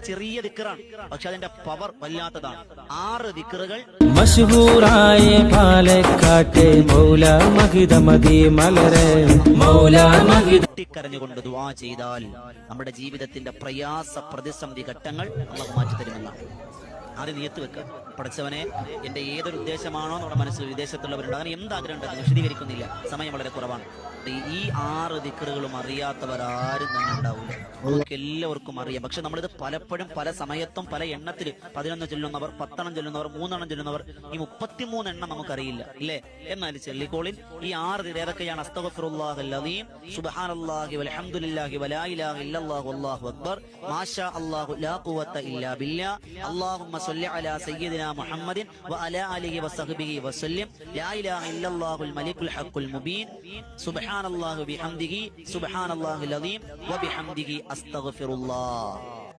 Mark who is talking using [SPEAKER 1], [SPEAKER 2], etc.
[SPEAKER 1] ചെറിയ ദിക്റാണ്, പക്ഷെ അതിന്റെ പവർ വല്ലാത്തതാണ്. 6 ദിക്റുകൾ
[SPEAKER 2] മശ്ഹൂറായ പാലക്കാട്ടെ മൗല മഹിദ മദി മലരെ മൗല മഹിദ
[SPEAKER 1] കരഞ്ഞുകൊണ്ട് ദുആ ചെയ്താൽ നമ്മുടെ ജീവിതത്തിന്റെ പ്രയാസ പ്രതിസന്ധി ഘട്ടങ്ങൾ അല്ലാഹു മാറ്റി തരുമെന്നാണ്. ആദ്യം നിയത്ത് വെക്കുക, പഠിച്ചവനെ എന്റെ ഏതൊരു ഉദ്ദേശമാണോ നമ്മുടെ മനസ്സിൽ വിദേശത്തുള്ളവരുണ്ട്, അങ്ങനെ എന്താഗ്രഹം ഉണ്ടെന്ന് വിശദീകരിക്കുന്നില്ല, സമയം വളരെ കുറവാണ്. ഈ 6 ദിക്റുകളും അറിയാത്തവരാരും തന്നെ ഉണ്ടാവില്ല. നമുക്ക് എല്ലാവർക്കും അറിയാം, പക്ഷെ നമ്മളിത് പലപ്പോഴും പല സമയത്തും പല എണ്ണത്തിൽ 11 ചൊല്ലുന്നവർ, 10 എണ്ണം ചൊല്ലുന്നവർ, 3 എണ്ണം ചൊല്ലുന്നവർ, ഈ 33 എണ്ണം നമുക്കറിയില്ല ഇല്ലേ? എന്നാൽ ചൊല്ലിക്കോളിൻ ഈ 6 ഏതൊക്കെയാണ്? അസ്തഗ്ഫിറുല്ലാഹൽ അദീം, സുബ്ഹാനല്ലാഹി വൽഹംദുലില്ലാഹി വലാ ഇലാഹ ഇല്ലല്ലാഹു വല്ലാഹു അക്ബർ, മാഷാ അല്ലാഹു ലാ ഖുവത ഇല്ലാ ബില്ലാ, അല്ലാഹുമ്മ സ്വല്ലി അലാ സയ്യിദിനാ മുഹമ്മദിൻ വഅലാ ആലിഹി വസഹ്ബിഹി വസല്ലം, ലാ ഇലാഹ ഇല്ലല്ലാഹുൽ മലിക്കുൽ ഹഖുൽ മുബീൻ, സുബ്ഹാനല്ലാഹി ബിഹംദിഹി സുബ്ഹാനല്ലാഹിൽ അദീം വബിഹംദിഹി അസ്തഗ്ഫിറുല്ലാഹ്.